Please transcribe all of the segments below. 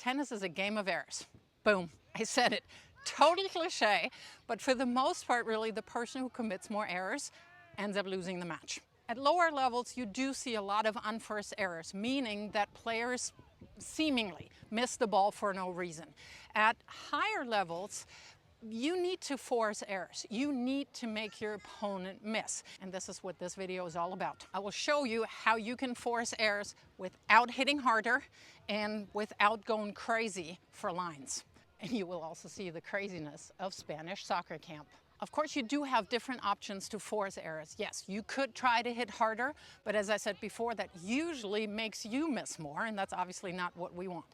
Tennis is a game of errors. Boom, I said it. Totally cliche, but for the most part, really, the person who commits more errors ends up losing the match. At lower levels, you do see a lot of unforced errors, meaning that players seemingly miss the ball for no reason. At higher levels, you need to force errors. You need to make your opponent miss. And this is what this video is all about. I will show you how you can force errors without hitting harder and without going crazy for lines. And you will also see the craziness of Spanish soccer camp. Of course, you do have different options to force errors. Yes, you could try to hit harder, but as I said before, that usually makes you miss more, and that's obviously not what we want.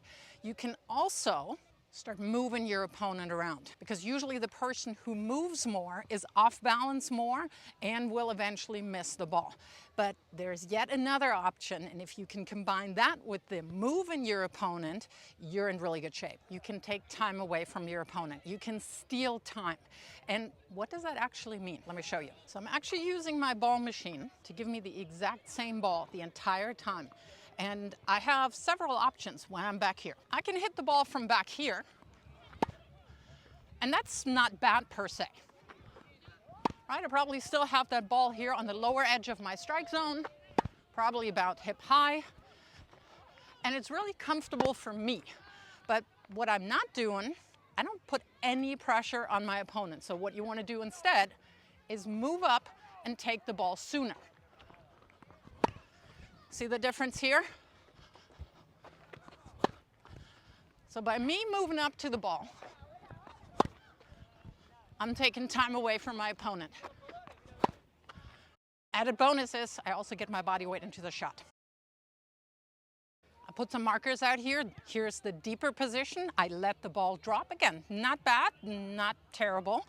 You can also start moving your opponent around, because usually the person who moves more is off balance more and will eventually miss the ball. But there's yet another option, and if you can combine that with the moving your opponent, you're in really good shape. You can take time away from your opponent. You can steal time. And what does that actually mean? Let me show you. So I'm actually using my ball machine to give me the exact same ball the entire time. And I have several options when I'm back here. I can hit the ball from back here, and that's not bad per se. Right, I probably still have that ball here on the lower edge of my strike zone, probably about hip high, and it's really comfortable for me. But what I'm not doing, I don't put any pressure on my opponent. So what you want to do instead is move up and take the ball sooner. See the difference here? So by me moving up to the ball, I'm taking time away from my opponent. Added bonus is I also get my body weight into the shot. I put some markers out here. Here's the deeper position. I let the ball drop. Again, not bad, not terrible.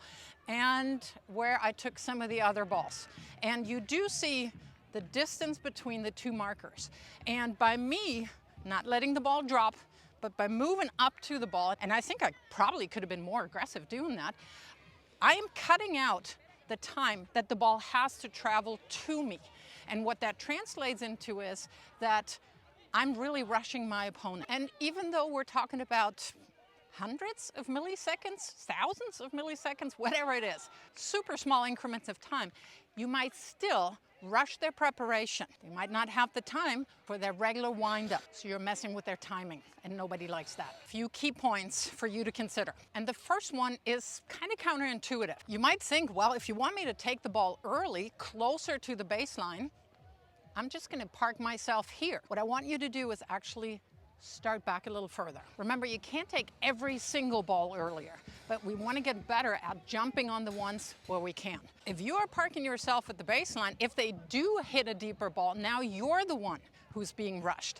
And where I took some of the other balls. And you do see the distance between the two markers. And by me not letting the ball drop, but by moving up to the ball, and I think I probably could have been more aggressive doing that, I am cutting out the time that the ball has to travel to me. And what that translates into is that I'm really rushing my opponent. And even though we're talking about hundreds of milliseconds, thousands of milliseconds, whatever it is, super small increments of time, you might still rush their preparation. They might not have the time for their regular wind-up, so you're messing with their timing, and nobody likes that. A few key points for you to consider. And the first one is kind of counterintuitive. You might think, well, if you want me to take the ball early, closer to the baseline, I'm just going to park myself here. What I want you to do is actually start back a little further. Remember, you can't take every single ball earlier, but we want to get better at jumping on the ones where we can. If you are parking yourself at the baseline, if they do hit a deeper ball, now you're the one who's being rushed.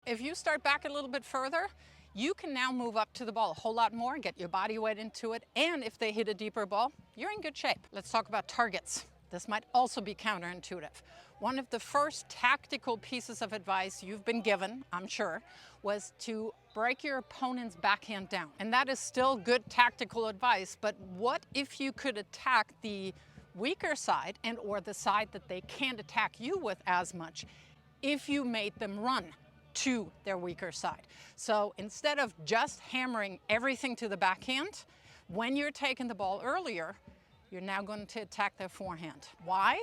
If you start back a little bit further, you can now move up to the ball a whole lot more, get your body weight into it, and if they hit a deeper ball, you're in good shape. Let's talk about targets. This might also be counterintuitive. One of the first tactical pieces of advice you've been given, I'm sure, was to break your opponent's backhand down. And that is still good tactical advice, but what if you could attack the weaker side and or the side that they can't attack you with as much if you made them run to their weaker side? So instead of just hammering everything to the backhand, when you're taking the ball earlier, you're now going to attack their forehand. Why?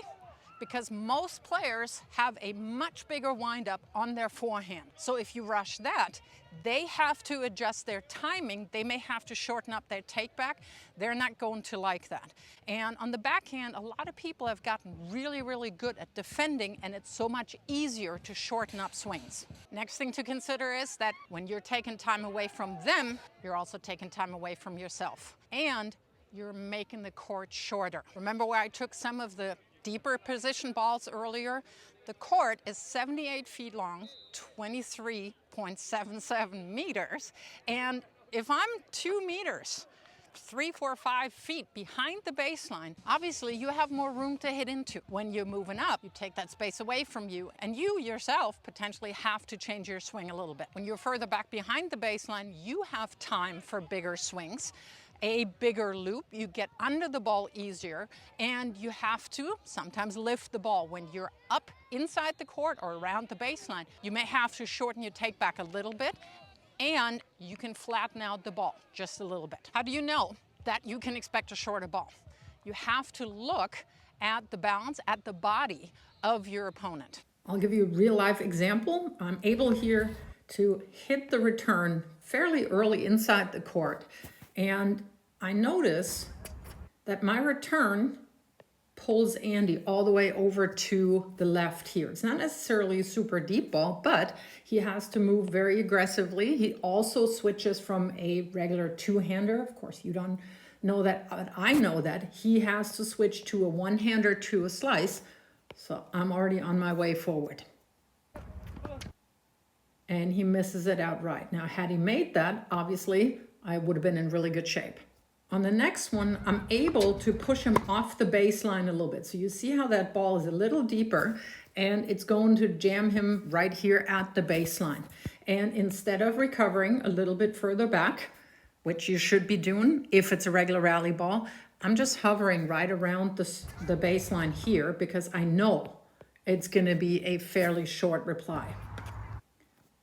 Because most players have a much bigger windup on their forehand. So if you rush that, they have to adjust their timing. They may have to shorten up their takeback. They're not going to like that. And on the backhand, a lot of people have gotten really, really good at defending, and it's so much easier to shorten up swings. Next thing to consider is that when you're taking time away from them, you're also taking time away from yourself. And you're making the court shorter. Remember where I took some of the deeper position balls earlier? The court is 78 feet long, 23.77 meters. And if I'm 2 meters, 3, 4, 5 feet behind the baseline, obviously you have more room to hit into. When you're moving up, you take that space away from you, and you yourself potentially have to change your swing a little bit. When you're further back behind the baseline, you have time for bigger swings, a bigger loop, you get under the ball easier, and you have to sometimes lift the ball. When you're up inside the court or around the baseline, you may have to shorten your take back a little bit, and you can flatten out the ball just a little bit. How do you know that you can expect a shorter ball? You have to look at the balance, at the body of your opponent. I'll give you a real life example. I'm able here to hit the return fairly early inside the court, and I notice that my return pulls Andy all the way over to the left here. It's not necessarily a super deep ball, but he has to move very aggressively. He also switches from a regular two-hander. Of course, you don't know that, but I know that he has to switch to a one-hander to a slice. So I'm already on my way forward. And he misses it outright. Now, had he made that, obviously, I would have been in really good shape. On the next one, I'm able to push him off the baseline a little bit. So you see how that ball is a little deeper, and it's going to jam him right here at the baseline. And instead of recovering a little bit further back, which you should be doing if it's a regular rally ball, I'm just hovering right around the baseline here because I know it's going to be a fairly short reply.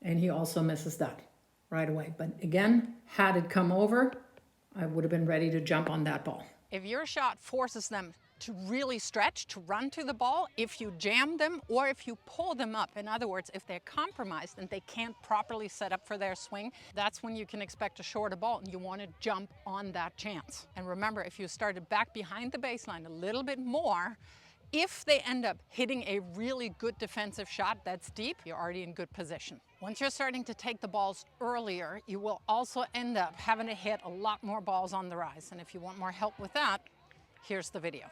And he also misses that right away. But again, had it come over, I would have been ready to jump on that ball. If your shot forces them to really stretch, to run to the ball, if you jam them or if you pull them up, in other words, if they're compromised and they can't properly set up for their swing, that's when you can expect a shorter ball and you want to jump on that chance. And remember, if you started back behind the baseline a little bit more, if they end up hitting a really good defensive shot that's deep, you're already in good position. Once you're starting to take the balls earlier, you will also end up having to hit a lot more balls on the rise. And if you want more help with that, here's the video.